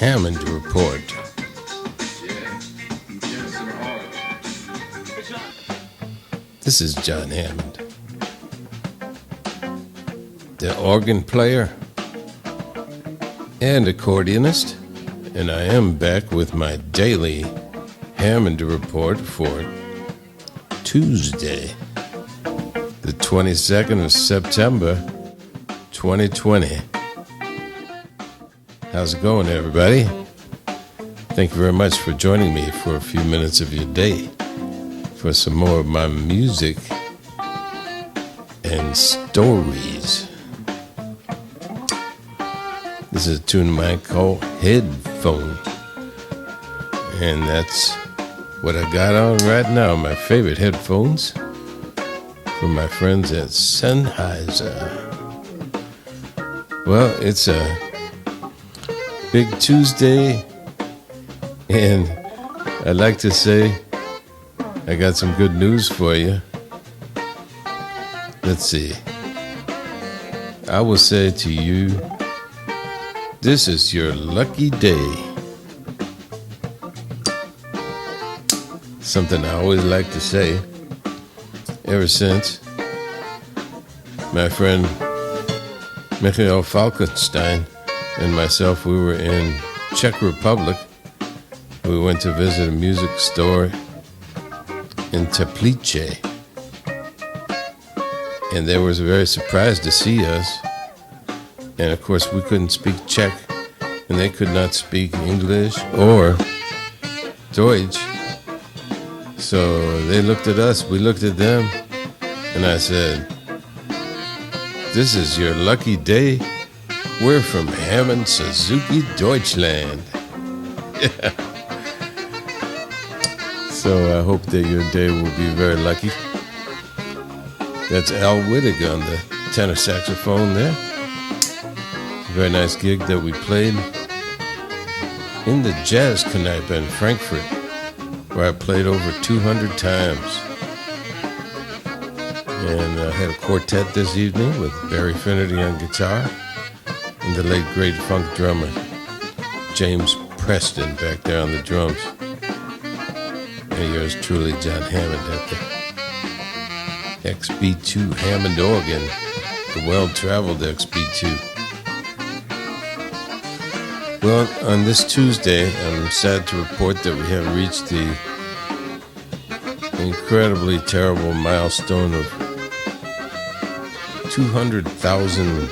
Hammond Report. This is Jon Hammond, the organ player and accordionist, and I am back with my daily Hammond Report for Tuesday, the 22nd of September, 2020. How's it going, everybody? Thank you very much for joining me for a few minutes of your day for some more of my music and stories. This is a tune of mine called Headphone, and that's what I got on right now, my favorite headphones from my friends at Sennheiser. Well, it's a big Tuesday, and I'd like to say I got some good news for you. Let's see. I will say to you, this is your lucky day. Something I always like to say ever since my friend Michael Falkenstein and myself, we were in Czech Republic. We went to visit a music store in Teplice, and they were very surprised to see us. And of course, we couldn't speak Czech, and they could not speak English or Deutsch. So they looked at us, we looked at them, and I said, "This is your lucky day. We're from Hammond, Suzuki, Deutschland." Yeah. So I hope that your day will be very lucky. That's Al Wittig on the tenor saxophone there. Very nice gig that we played in the Jazz Kneipe in Frankfurt, where I played over 200 times. And I had a quartet this evening with Barry Finnerty on guitar and the late great funk drummer James Preston back there on the drums. And yours truly, Jon Hammond, at the XB-2 Hammond organ, the well-traveled XB-2. Well, on this Tuesday, I'm sad to report that we have reached the incredibly terrible milestone of 200,000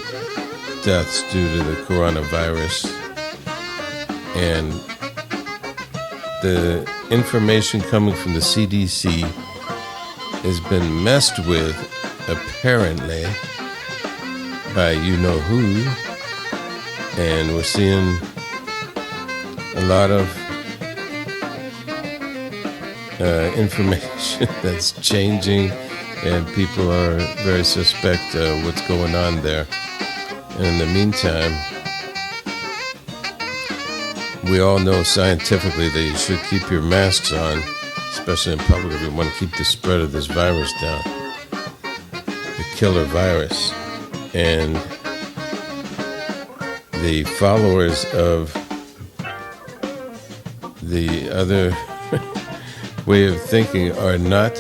deaths due to the coronavirus. And the information coming from the CDC has been messed with, apparently, by you-know-who. And we're seeing a lot of information that's changing, and people are very suspect what's going on there. And in the meantime, we all know scientifically that you should keep your masks on, especially in public, if you want to keep the spread of this virus down, the killer virus. And the followers of the other way of thinking are not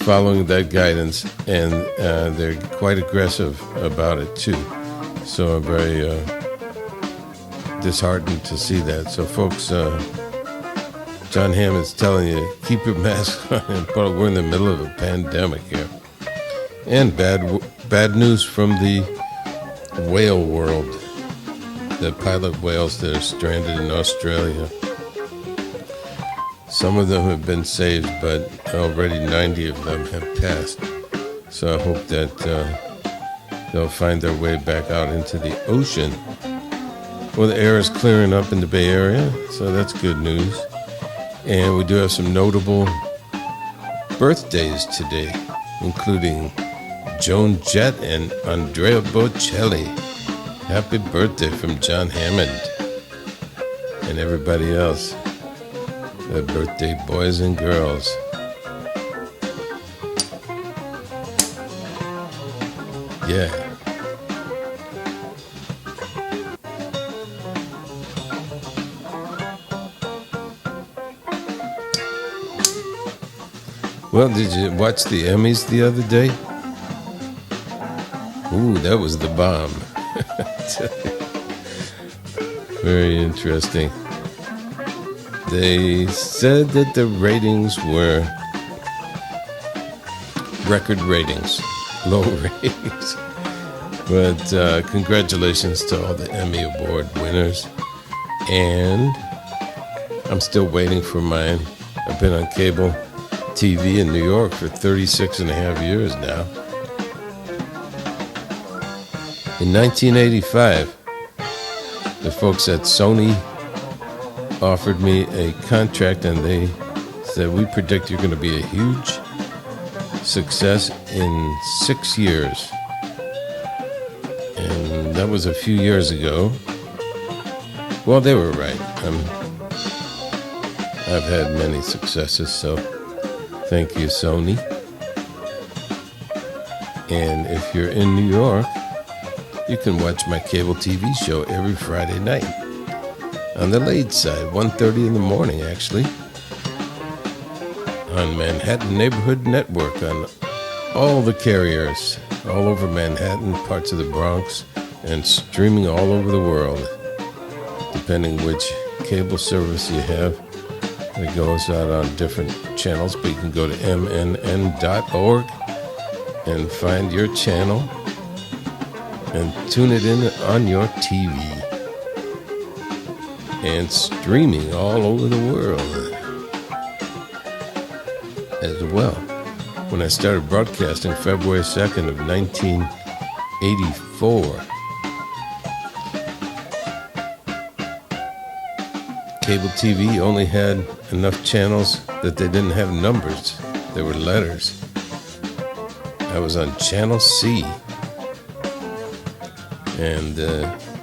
following that guidance, and they're quite aggressive about it too. So I'm very disheartened to see that. So folks, Jon Hammond's telling you, keep your mask on. We're in the middle of a pandemic here. And bad news from the whale world. The pilot whales that are stranded in Australia. Some of them have been saved, but already 90 of them have passed. So I hope that they'll find their way back out into the ocean. Well, the air is clearing up in the Bay Area, so that's good news. And we do have some notable birthdays today, including Joan Jett and Andrea Bocelli. Happy birthday from Jon Hammond and everybody else. The birthday boys and girls. Yeah. Well, did you watch the Emmys the other day? Ooh, that was the bomb. Very interesting. They said that the ratings were record ratings, low ratings. But congratulations to all the Emmy Award winners. And I'm still waiting for mine. I've been on cable TV in New York for 36 and a half years now. In 1985, the folks at Sony offered me a contract, and they said, we predict you're going to be a huge success in 6 years. And that was a few years ago. Well, they were right. I've had many successes, so thank you, Sony. And if you're in New York, you can watch my cable TV show every Friday night on the late side, 1:30 in the morning, actually, on Manhattan Neighborhood Network, on all the carriers, all over Manhattan, parts of the Bronx, and streaming all over the world, depending which cable service you have. It goes out on different channels, but you can go to mnn.org and find your channel and tune it in on your TV. And streaming all over the world as well. When I started broadcasting February 2nd of 1984, cable TV only had enough channels that they didn't have numbers. They were letters. I was on Channel C. And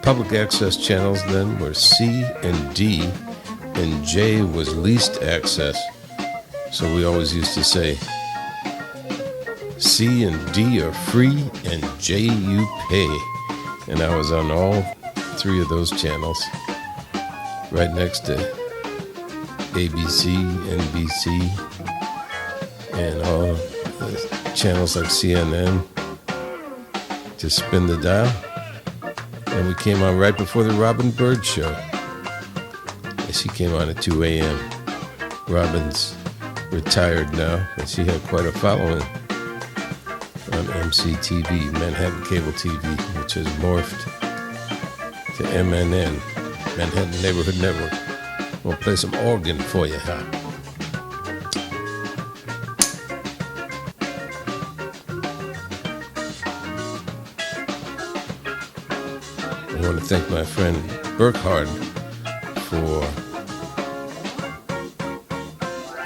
public access channels then were C and D, and J was least access. So we always used to say, C and D are free, and J you pay. And I was on all three of those channels, right next to ABC, NBC, and all the channels like CNN, to spin the dial. And we came on right before the Robin Bird show. She came on at 2 a.m. Robin's retired now, but she had quite a following on MCTV, Manhattan Cable TV, which has morphed to MNN, Manhattan Neighborhood Network. We'll play some organ for you, huh? I want to thank my friend Burkhard for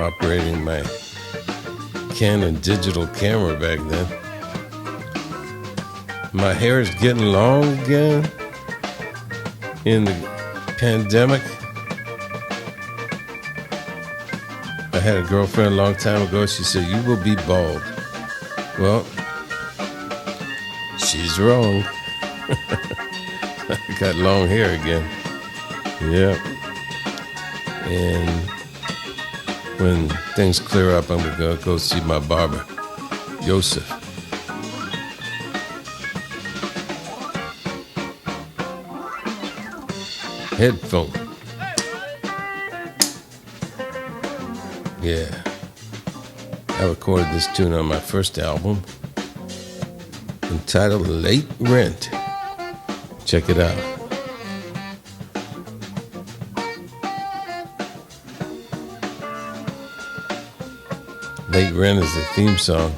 operating my Canon digital camera back then. My hair is getting long again in the pandemic. I had a girlfriend a long time ago. She said, you will be bald. Well, she's wrong. I got long hair again. Yeah. And when things clear up, I'm going to go see my barber, Joseph. Headphone. Yeah. I recorded this tune on my first album, entitled Late Rent. Check it out. Late Rent is the theme song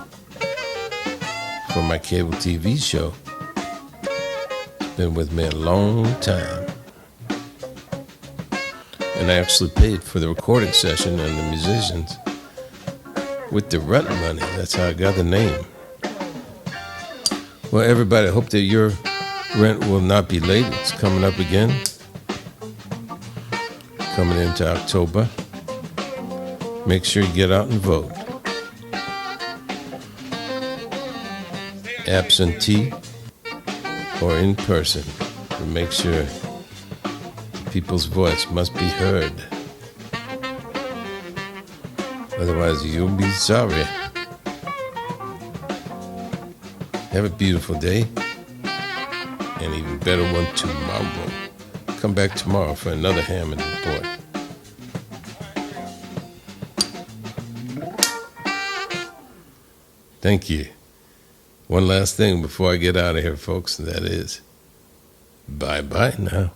for my cable TV show. It's been with me a long time. And I actually paid for the recording session and the musicians with the rent money. That's how I got the name. Well, everybody, I hope that your rent will not be late. It's coming up again. Coming into October. Make sure you get out and vote. Absentee or in person. To make sure people's voice must be heard. Otherwise, you'll be sorry. Have a beautiful day, and even better one tomorrow. Come back tomorrow for another Hammond Report. Thank you. One last thing before I get out of here, folks, and that is bye-bye now.